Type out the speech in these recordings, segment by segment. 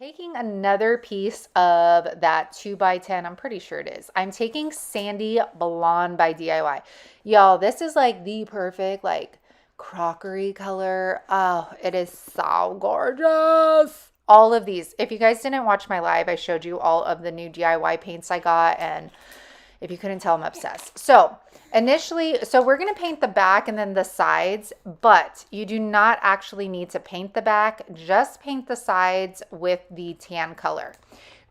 Taking another piece of that 2x10, I'm pretty sure it is. I'm taking Sandy Blonde by DIY. Y'all, this is like the perfect like crockery color. Oh, it is so gorgeous. All of these. If you guys didn't watch my live, I showed you all of the new DIY paints I got, and if you couldn't tell, I'm obsessed. So we're going to paint the back and then the sides, but you do not actually need to paint the back. Just paint the sides with the tan color.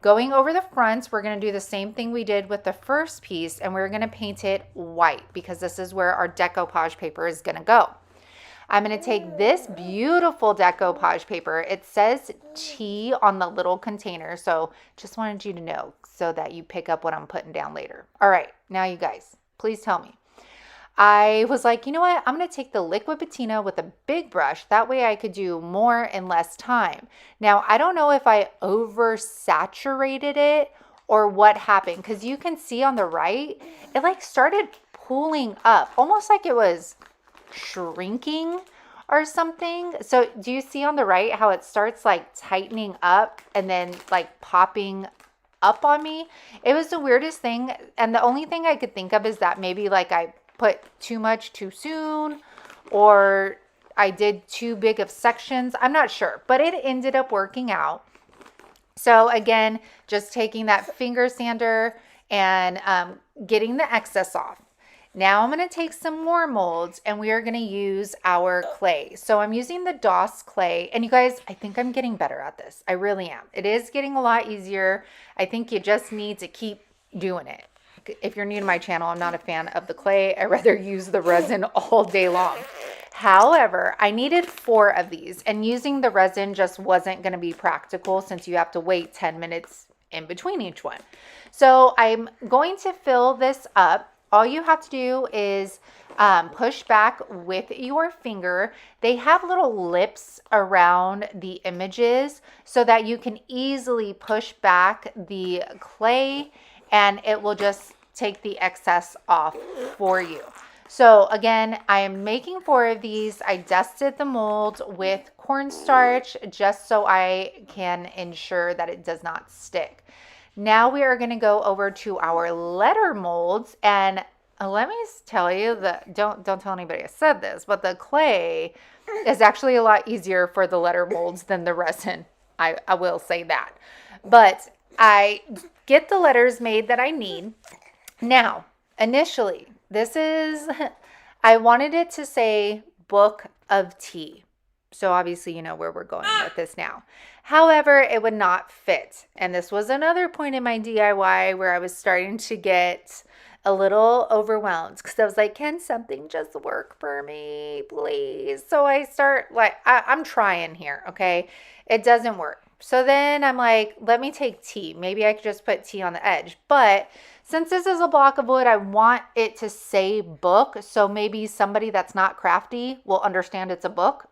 Going over the fronts, we're going to do the same thing we did with the first piece, and we're going to paint it white because this is where our decoupage paper is going to go. I'm going to take this beautiful decoupage paper. It says T on the little container, so just wanted you to know so that you pick up what I'm putting down later. All right, now you guys, please tell me. I was like, you know what? I'm going to take the liquid patina with a big brush. That way I could do more in less time. Now, I don't know if I oversaturated it or what happened, because you can see on the right, it like started pulling up, almost like it was shrinking or something. So do you see on the right how it starts like tightening up and then like popping up on me? It was the weirdest thing. And the only thing I could think of is that maybe like I put too much too soon, or I did too big of sections. I'm not sure, but it ended up working out. So again, just taking that finger sander and getting the excess off. Now I'm going to take some more molds and we are going to use our clay. So I'm using the DOS clay, and you guys, I think I'm getting better at this. I really am. It is getting a lot easier. I think you just need to keep doing it. If you're new to my channel, I'm not a fan of the clay. I rather use the resin all day long. However, I needed 4 of these, and using the resin just wasn't going to be practical since you have to wait 10 minutes in between each one. So I'm going to fill this up. All you have to do is push back with your finger. They have little lips around the images so that you can easily push back the clay and it will just take the excess off for you. So again, I am making 4 of these. I dusted the mold with cornstarch just so I can ensure that it does not stick. Now we are going to go over to our letter molds, and let me tell you that don't tell anybody I said this, but the clay is actually a lot easier for the letter molds than the resin. I will say that. But I get the letters made that I need. Now, initially, I wanted it to say Book of Tea. So obviously you know where we're going with this now. However, it would not fit. And this was another point in my DIY where I was starting to get a little overwhelmed because I was like, can something just work for me, please? So I start like, I'm trying here, okay? It doesn't work. So then I'm like, let me take tea. Maybe I could just put tea on the edge. But since this is a block of wood, I want it to say book. So maybe somebody that's not crafty will understand it's a book.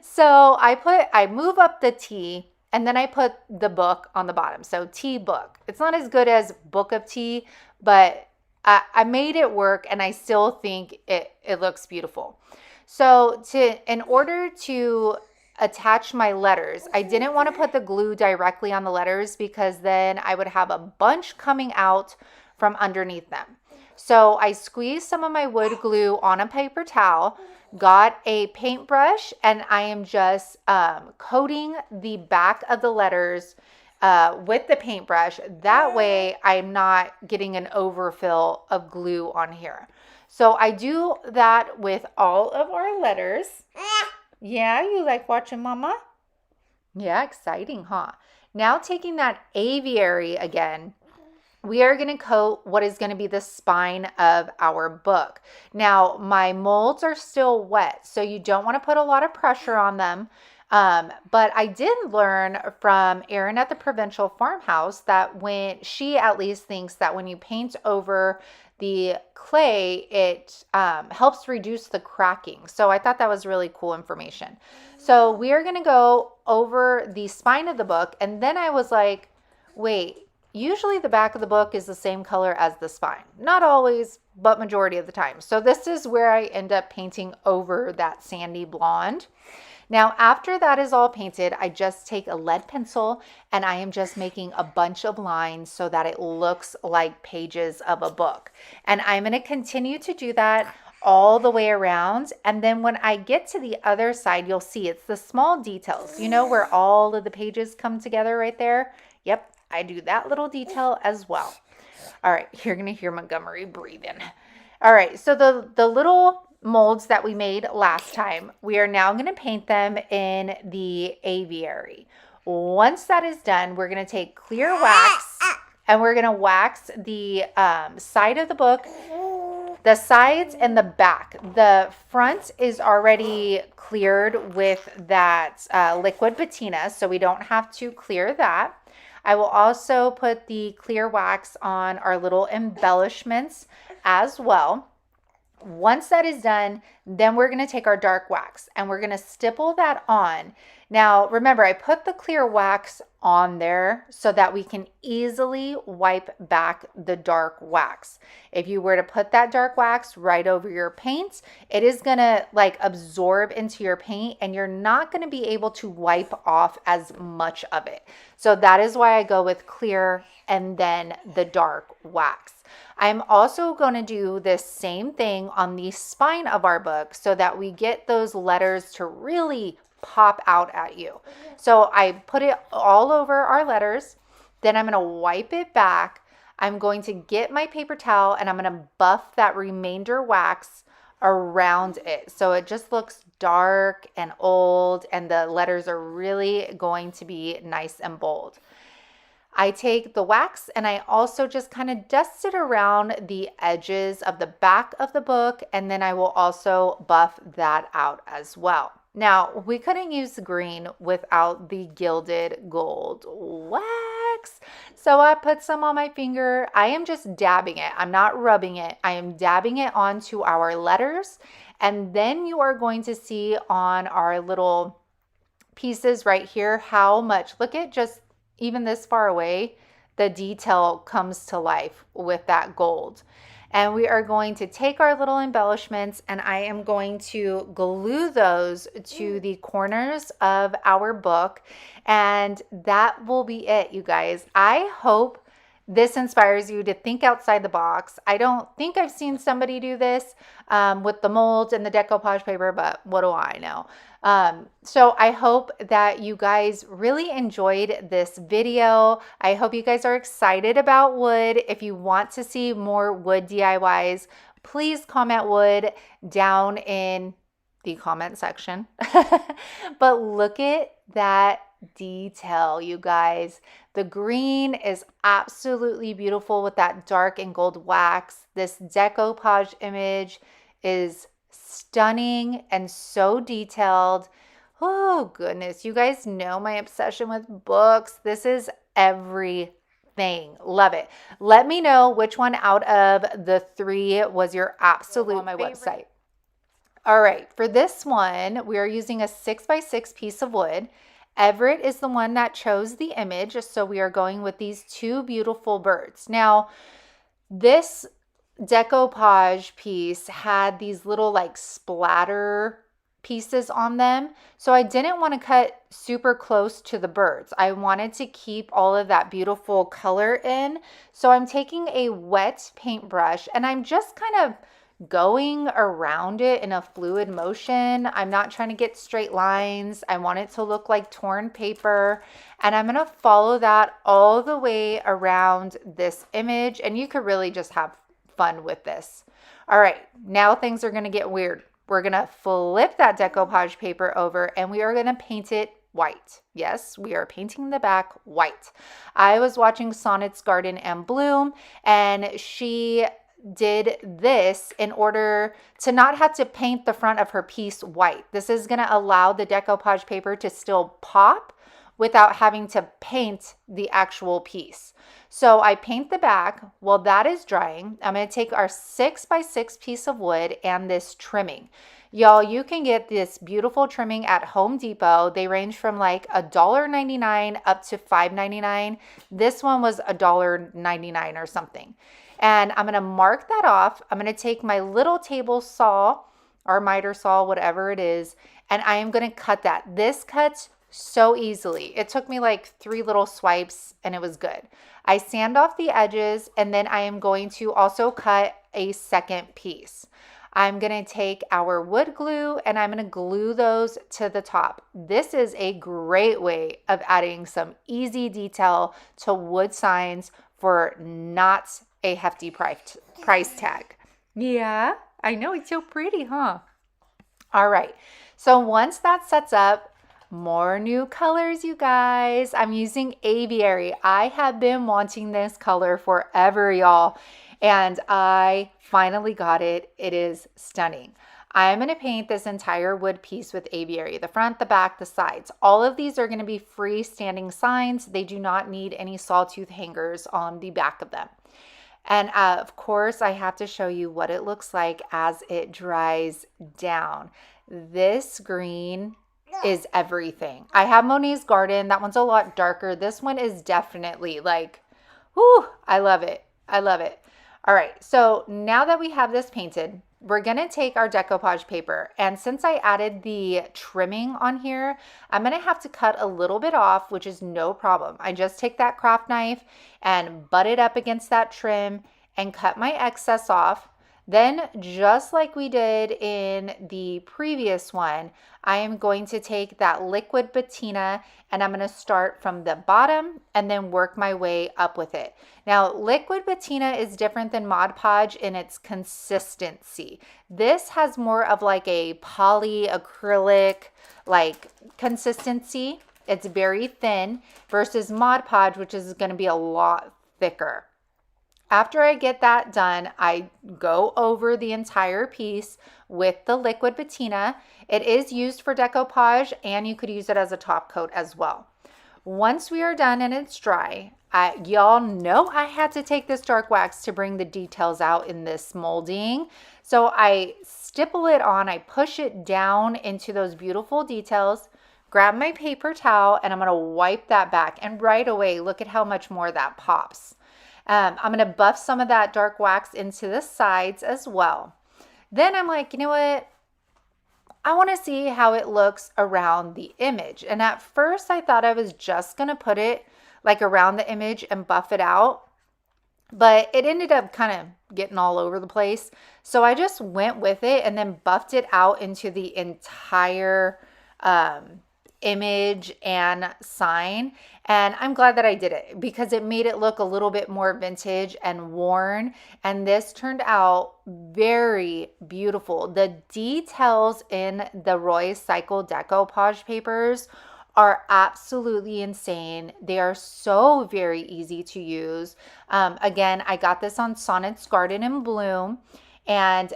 So I move up the tea and then I put the book on the bottom. So tea book. It's not as good as Book of Tea, but I made it work and I still think it looks beautiful. So in order to attach my letters, I didn't want to put the glue directly on the letters because then I would have a bunch coming out from underneath them. So I squeezed some of my wood glue on a paper towel, got a paintbrush, and I am just coating the back of the letters with the paintbrush. That way I'm not getting an overfill of glue on here. So I do that with all of our letters. Yeah, you like watching Mama? Yeah, exciting, huh? Now taking that aviary again, we are going to coat what is going to be the spine of our book. Now, my molds are still wet, so you don't want to put a lot of pressure on them. But I did learn from Erin at the Provincial Farmhouse that when she at least thinks that when you paint over the clay, it helps reduce the cracking. So I thought that was really cool information. So we are going to go over the spine of the book. And then I was like, wait, usually the back of the book is the same color as the spine. Not always, but majority of the time. So this is where I end up painting over that sandy blonde. Now, after that is all painted, I just take a lead pencil and I am just making a bunch of lines so that it looks like pages of a book. And I'm going to continue to do that all the way around. And then when I get to the other side, you'll see it's the small details. You know where all of the pages come together right there? Yep, I do that little detail as well. All right, you're going to hear Montgomery breathing. All right, so the little molds that we made last time, we are now going to paint them in the aviary. Once that is done, we're going to take clear wax and we're going to wax the side of the book, the sides and the back. The front is already cleared with that liquid patina, so we don't have to clear that. I will also put the clear wax on our little embellishments as well. Once that is done, then we're going to take our dark wax and we're going to stipple that on. Now, remember, I put the clear wax on there so that we can easily wipe back the dark wax. If you were to put that dark wax right over your paint, it is going to like absorb into your paint and you're not going to be able to wipe off as much of it. So that is why I go with clear and then the dark wax. I'm also going to do this same thing on the spine of our book so that we get those letters to really pop out at you. So I put it all over our letters. Then I'm going to wipe it back. I'm going to get my paper towel and I'm going to buff that remainder wax around it. So it just looks dark and old and the letters are really going to be nice and bold. I take the wax and I also just kind of dust it around the edges of the back of the book, and then I will also buff that out as well. Now, we couldn't use the green without the gilded gold wax. So I put some on my finger. I am just dabbing it. I'm not rubbing it. I am dabbing it onto our letters. And then you are going to see on our little pieces right here how much, look at just even this far away, the detail comes to life with that gold. And we are going to take our little embellishments and I am going to glue those to the corners of our book. And that will be it, you guys. I hope this inspires you to think outside the box. I don't think I've seen somebody do this with the molds and the decoupage paper, but what do I know? So I hope that you guys really enjoyed this video. I hope you guys are excited about wood. If you want to see more wood DIYs, please comment wood down in the comment section. But look at that detail, you guys. The green is absolutely beautiful with that dark and gold wax. This decoupage image is stunning and so detailed. Oh goodness, you guys know my obsession with books. This is everything. Love it. Let me know which one out of the three was your absolute on my website. All right, for this one, we are using a 6x6 piece of wood. Everett is the one that chose the image, so we are going with these two beautiful birds. Now, this decoupage piece had these little like splatter pieces on them, so I didn't want to cut super close to the birds. I wanted to keep all of that beautiful color in, so I'm taking a wet paintbrush and I'm just kind of going around it in a fluid motion. I'm not trying to get straight lines. I want it to look like torn paper, and I'm going to follow that all the way around this image, and you could really just have fun with this. All right, now things are going to get weird. We're going to flip that decoupage paper over and we are going to paint it white. Yes, we are painting the back white. I was watching Sonnet's Garden and Bloom, and she did this in order to not have to paint the front of her piece white. This is going to allow the decoupage paper to still pop without having to paint the actual piece. So I paint the back. While that is drying, I'm going to take our 6x6 piece of wood and this trimming. Y'all, you can get this beautiful trimming at Home Depot. They range from like $1.99 up to $5.99. This one was $1.99 or something. And I'm going to mark that off. I'm going to take my little table saw or miter saw, whatever it is, and I am going to cut that. This cuts so easily. It took me like 3 little swipes and it was good. I sand off the edges, and then I am going to also cut a second piece. I'm going to take our wood glue and I'm going to glue those to the top. This is a great way of adding some easy detail to wood signs for not a hefty price tag. Yeah, I know, it's so pretty, huh? All right, so once that sets up, more new colors, you guys. I'm using Aviary. I have been wanting this color forever, y'all, and I finally got it. It is stunning. I'm going to paint this entire wood piece with Aviary, the front, the back, the sides. All of these are going to be freestanding signs. They do not need any sawtooth hangers on the back of them. And of course, I have to show you what it looks like as it dries down. This green is everything. I have Monet's Garden. That one's a lot darker. This one is definitely like, whoo, I love it. I love it. All right, so now that we have this painted, we're going to take our decoupage paper. And since I added the trimming on here, I'm going to have to cut a little bit off, which is no problem. I just take that craft knife and butt it up against that trim and cut my excess off. Then, just like we did in the previous one, I am going to take that liquid patina and I'm going to start from the bottom and then work my way up with it. Now, liquid patina is different than Mod Podge in its consistency. This has more of like a polyacrylic like consistency. It's very thin versus Mod Podge, which is going to be a lot thicker. After I get that done, I go over the entire piece with the liquid patina. It is used for decoupage, and you could use it as a top coat as well. Once we are done and it's dry, y'all know I had to take this dark wax to bring the details out in this molding. So I stipple it on, I push it down into those beautiful details, grab my paper towel, and I'm going to wipe that back. And right away, look at how much more that pops. I'm going to buff some of that dark wax into the sides as well. Then I'm like, you know what? I want to see how it looks around the image. And at first I thought I was just going to put it like around the image and buff it out. But it ended up kind of getting all over the place. So I just went with it and then buffed it out into the entire image and sign. And I'm glad that I did it because it made it look a little bit more vintage and worn. And this turned out very beautiful. The details in the Roy's Cycle decoupage papers are absolutely insane. They are so very easy to use. Again, I got this on Sonnet's Garden in Bloom. And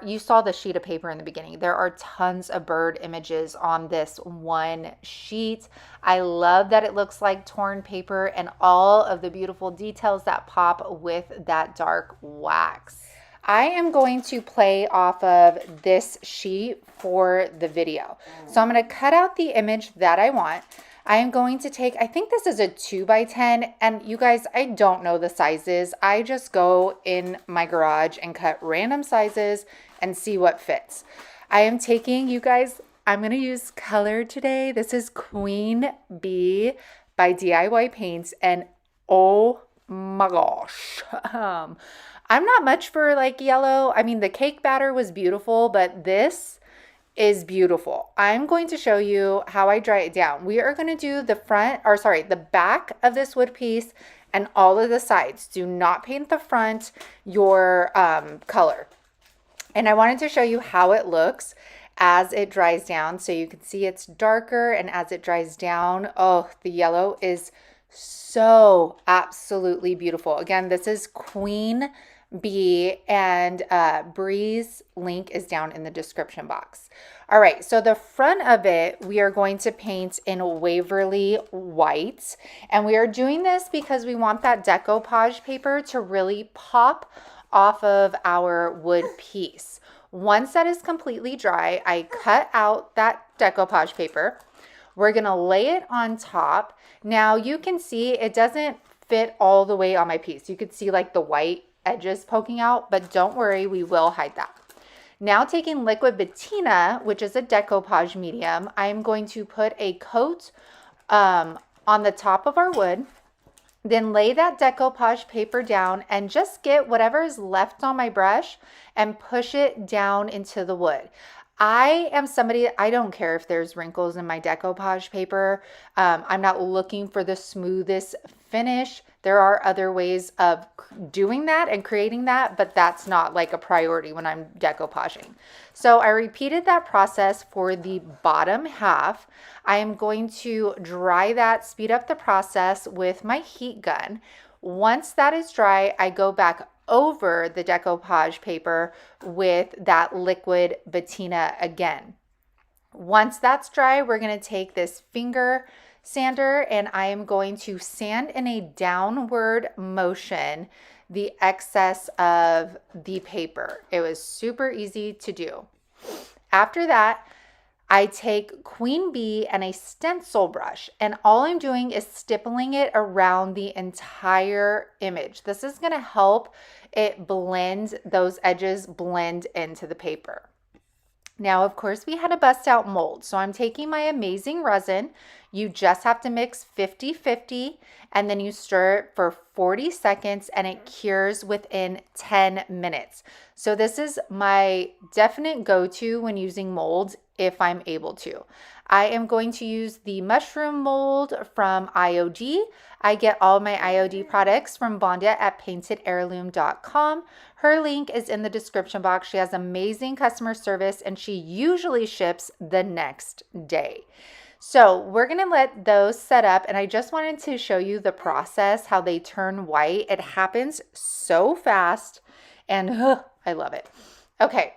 you saw the sheet of paper in the beginning. There are tons of bird images on this one sheet. I love that it looks like torn paper and all of the beautiful details that pop with that dark wax. I am going to play off of this sheet for the video. So I'm going to cut out the image that I want. I am going to take, I think this is a 2x10, and you guys, I don't know the sizes. I just go in my garage and cut random sizes and see what fits. I am taking, you guys, I'm going to use color today. This is Queen Bee by DIY Paints, and oh my gosh. I'm not much for like yellow. I mean, the cake batter was beautiful, but this is beautiful. I'm going to show you how I dry it down. We are going to do the back of this wood piece and all of the sides. Do not paint the front your color. And I wanted to show you how it looks as it dries down. So you can see it's darker, and as it dries down, oh, the yellow is so absolutely beautiful. Again, this is Queen Bee, and Bree's link is down in the description box. All right, so the front of it, we are going to paint in Waverly White, and we are doing this because we want that decoupage paper to really pop off of our wood piece. Once that is completely dry, I cut out that decoupage paper. We're gonna lay it on top. Now you can see it doesn't fit all the way on my piece. You could see like the white edges poking out, but don't worry, we will hide that. Now taking liquid patina, which is a decoupage medium, I'm going to put a coat on the top of our wood. Then lay that decoupage paper down and just get whatever is left on my brush and push it down into the wood. I am somebody, I don't care if there's wrinkles in my decoupage paper. I'm not looking for the smoothest finish. There are other ways of doing that and creating that, but that's not like a priority when I'm decoupaging. So I repeated that process for the bottom half. I am going to dry that, speed up the process with my heat gun. Once that is dry, I go back over the decoupage paper with that liquid patina again. Once that's dry, we're going to take this finger sander and I am going to sand in a downward motion the excess of the paper. It was super easy to do. After that, I take Queen Bee and a stencil brush, and all I'm doing is stippling it around the entire image. This is going to help it blend, those edges blend into the paper. Now, of course, we had a bust out mold. So I'm taking my amazing resin. You just have to mix 50-50 and then you stir it for 40 seconds and it cures within 10 minutes. So this is my definite go-to when using molds if I'm able to. I am going to use the mushroom mold from IOD. I get all my IOD products from Vonda at paintedheirloom.com. Her link is in the description box. She has amazing customer service and she usually ships the next day. So we're going to let those set up, and I just wanted to show you the process, how they turn white. It happens so fast and I love it. Okay.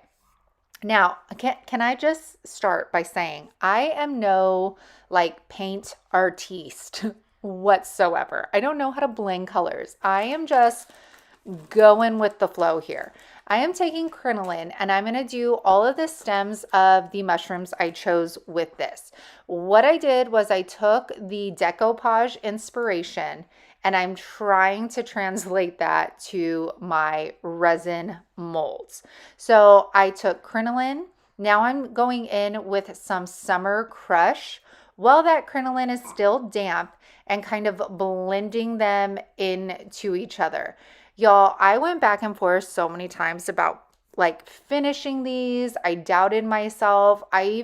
Now, can I just start by saying I am no like paint artiste whatsoever. I don't know how to blend colors. I am just going with the flow here. I am taking crinoline and I'm going to do all of the stems of the mushrooms I chose with this. What I did was I took the decoupage inspiration and I'm trying to translate that to my resin molds. So I took crinoline. Now I'm going in with some summer crush while that crinoline is still damp and kind of blending them into each other. Y'all, I went back and forth so many times about like finishing these. I doubted myself. I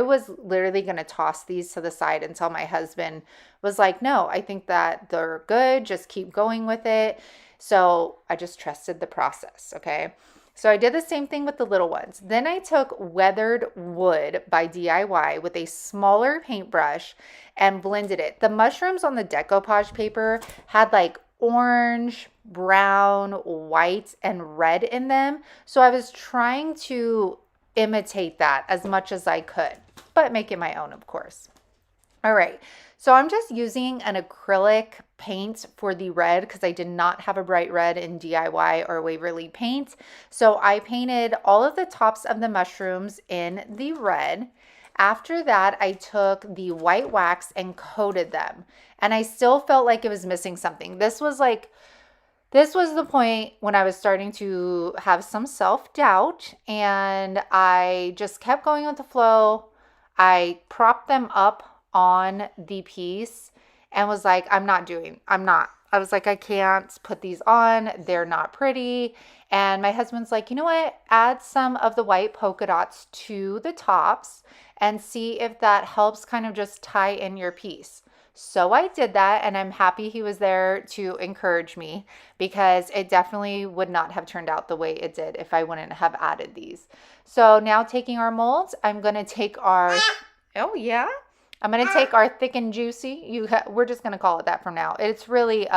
was literally going to toss these to the side until my husband was like, no, I think that they're good. Just keep going with it. So I just trusted the process. Okay. So I did the same thing with the little ones. Then I took Weathered Wood by DIY with a smaller paintbrush and blended it. The mushrooms on the decoupage paper had like orange, brown, white, and red in them. So I was trying to imitate that as much as I could, but make it my own, of course. All right, so I'm just using an acrylic paint for the red because I did not have a bright red in DIY or Waverly Paint. So I painted all of the tops of the mushrooms in the red. After that, I took the white wax and coated them. And I still felt like it was missing something. This was the point when I was starting to have some self-doubt and I just kept going with the flow. I propped them up on the piece and was like, I was like, I can't put these on. They're not pretty. And my husband's like, you know what? Add some of the white polka dots to the tops and see if that helps kind of just tie in your piece. So I did that, and I'm happy he was there to encourage me because it definitely would not have turned out the way it did if I wouldn't have added these. So now taking our molds, I'm going to take our, oh yeah, I'm going to take our thick and juicy. We're just going to call it that from now. It's really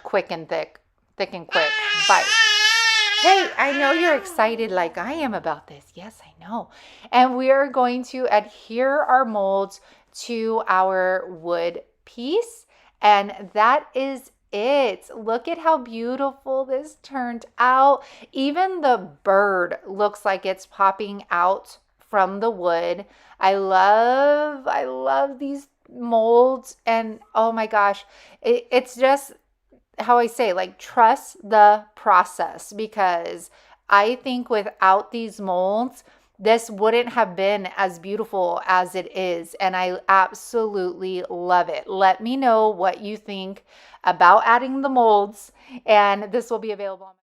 quick and thick and quick bite. Hey, I know you're excited like I am about this. Yes, I know. And we are going to adhere our molds to our wood piece, and that is it. Look at how beautiful this turned out. Even the bird looks like it's popping out from the wood. I love these molds, and oh my gosh, it's just how I say, like, trust the process, because I think without these molds, this wouldn't have been as beautiful as it is. And I absolutely love it. Let me know what you think about adding the molds, and this will be available on